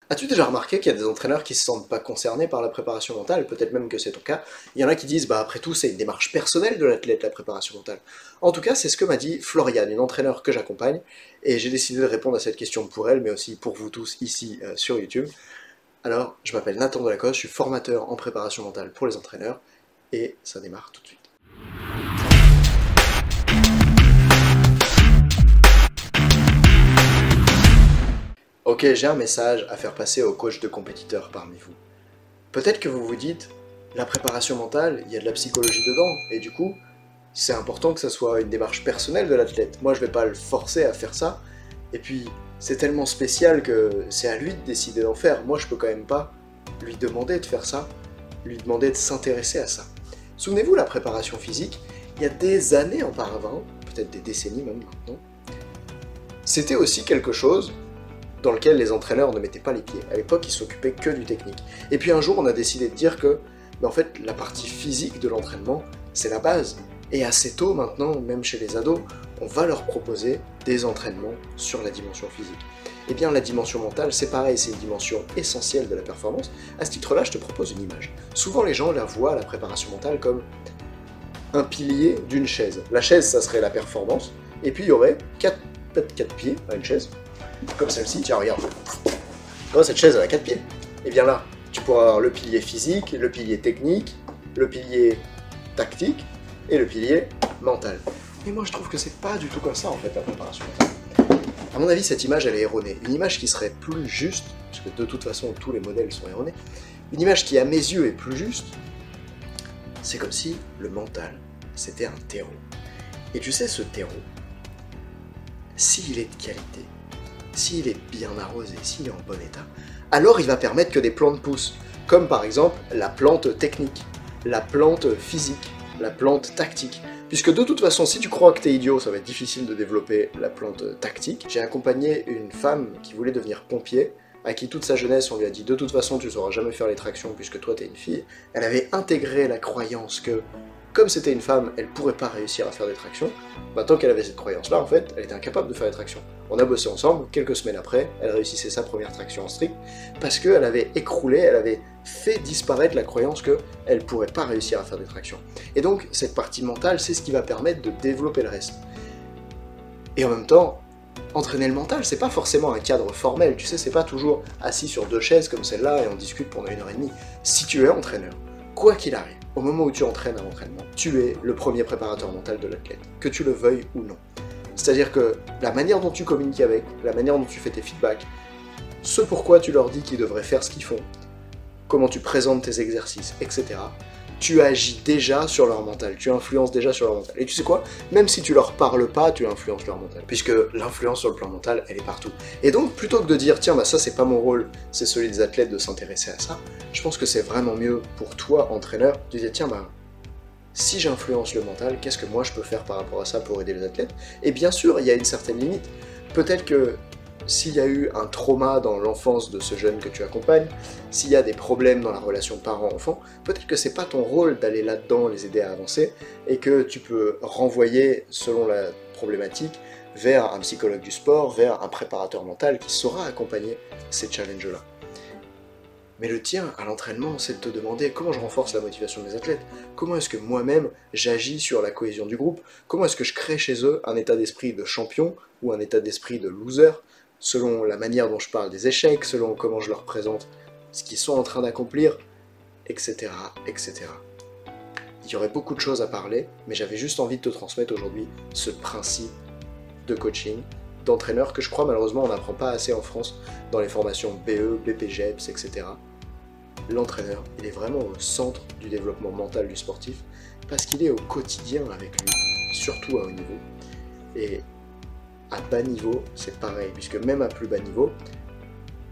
As-tu déjà remarqué qu'il y a des entraîneurs qui se sentent pas concernés par la préparation mentale? Peut-être même que c'est ton cas. Il y en a qui disent, bah après tout, c'est une démarche personnelle de l'athlète, la préparation mentale. En tout cas, c'est ce que m'a dit Floriane, une entraîneur que j'accompagne, et j'ai décidé de répondre à cette question pour elle, mais aussi pour vous tous ici sur YouTube. Alors, je m'appelle Nathan Delacoste, je suis formateur en préparation mentale pour les entraîneurs, et ça démarre tout de suite. Ok, j'ai un message à faire passer aux coachs de compétiteurs parmi vous. Peut-être que vous vous dites, la préparation mentale, il y a de la psychologie dedans, et du coup, c'est important que ça soit une démarche personnelle de l'athlète. Moi, je vais pas le forcer à faire ça, et puis, c'est tellement spécial que c'est à lui de décider d'en faire. Moi, je peux quand même pas lui demander de faire ça, lui demander de s'intéresser à ça. Souvenez-vous, la préparation physique, il y a des années auparavant, peut-être des décennies même maintenant, c'était aussi quelque chose dans lequel les entraîneurs ne mettaient pas les pieds. À l'époque, ils s'occupaient que du technique. Et puis un jour, on a décidé de dire que, en fait, la partie physique de l'entraînement, c'est la base. Et assez tôt maintenant, même chez les ados, on va leur proposer des entraînements sur la dimension physique. Eh bien, la dimension mentale, c'est pareil, c'est une dimension essentielle de la performance. À ce titre-là, je te propose une image. Souvent, les gens la voient, la préparation mentale, comme un pilier d'une chaise. La chaise, ça serait la performance, et puis il y aurait peut-être 4 pieds à une chaise, comme celle-ci, tiens regarde. Oh, cette chaise elle a 4 pieds. Et bien là, tu pourras avoir le pilier physique, le pilier technique, le pilier tactique et le pilier mental. Et moi je trouve que c'est pas du tout comme ça en fait la préparation mentale. À mon avis cette image elle est erronée. Une image qui serait plus juste, parce que de toute façon tous les modèles sont erronés, une image qui à mes yeux est plus juste, c'est comme si le mental c'était un terreau. Et tu sais ce terreau, s'il est de qualité, s'il est bien arrosé, s'il est en bon état, alors il va permettre que des plantes poussent, comme par exemple la plante technique, la plante physique, la plante tactique. Puisque de toute façon, si tu crois que t'es idiot, ça va être difficile de développer la plante tactique. J'ai accompagné une femme qui voulait devenir pompier, à qui toute sa jeunesse on lui a dit de toute façon tu sauras jamais faire les tractions puisque toi t'es une fille. Elle avait intégré la croyance que, comme c'était une femme, elle pourrait pas réussir à faire des tractions. Bah, tant qu'elle avait cette croyance-là, en fait, elle était incapable de faire des tractions. On a bossé ensemble, quelques semaines après, elle réussissait sa première traction en strict, parce qu'elle avait écroulé, elle avait fait disparaître la croyance qu'elle pourrait pas réussir à faire des tractions. Et donc, cette partie mentale, c'est ce qui va permettre de développer le reste. Et en même temps, entraîner le mental, c'est pas forcément un cadre formel, tu sais, c'est pas toujours assis sur 2 chaises comme celle-là et on discute pendant 1 heure et demie. Si tu es entraîneur, quoi qu'il arrive, au moment où tu entraînes à l'entraînement, tu es le premier préparateur mental de l'athlète, que tu le veuilles ou non. C'est-à-dire que la manière dont tu communiques avec, la manière dont tu fais tes feedbacks, ce pourquoi tu leur dis qu'ils devraient faire ce qu'ils font, comment tu présentes tes exercices, etc., tu agis déjà sur leur mental, tu influences déjà sur leur mental. Et tu sais quoi? Même si tu leur parles pas, tu influences leur mental. Puisque l'influence sur le plan mental, elle est partout. Et donc, plutôt que de dire, tiens, bah ça c'est pas mon rôle, c'est celui des athlètes de s'intéresser à ça, je pense que c'est vraiment mieux pour toi, entraîneur, de dire, tiens, bah, si j'influence le mental, qu'est-ce que moi je peux faire par rapport à ça pour aider les athlètes? Et bien sûr, il y a une certaine limite. Peut-être que s'il y a eu un trauma dans l'enfance de ce jeune que tu accompagnes, s'il y a des problèmes dans la relation parent-enfant, peut-être que c'est pas ton rôle d'aller là-dedans les aider à avancer, et que tu peux renvoyer, selon la problématique, vers un psychologue du sport, vers un préparateur mental qui saura accompagner ces challenges-là. Mais le tien, à l'entraînement, c'est de te demander comment je renforce la motivation de mes athlètes, comment est-ce que moi-même j'agis sur la cohésion du groupe, comment est-ce que je crée chez eux un état d'esprit de champion ou un état d'esprit de loser, selon la manière dont je parle des échecs, selon comment je leur présente ce qu'ils sont en train d'accomplir, etc., etc. Il y aurait beaucoup de choses à parler, mais j'avais juste envie de te transmettre aujourd'hui ce principe de coaching, d'entraîneur que je crois malheureusement on n'apprend pas assez en France dans les formations BE, BPGEPS, etc. L'entraîneur, il est vraiment au centre du développement mental du sportif parce qu'il est au quotidien avec lui, surtout à haut niveau. Et à bas niveau, c'est pareil, puisque même à plus bas niveau,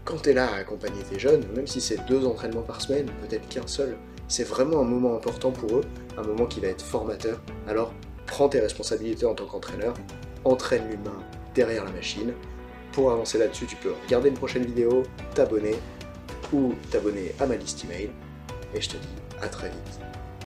quand tu es là à accompagner tes jeunes, même si c'est 2 entraînements par semaine, peut-être qu'un seul, c'est vraiment un moment important pour eux, un moment qui va être formateur. Alors, prends tes responsabilités en tant qu'entraîneur, entraîne l'humain derrière la machine. Pour avancer là-dessus, tu peux regarder une prochaine vidéo, t'abonner ou t'abonner à ma liste email. Et je te dis à très vite.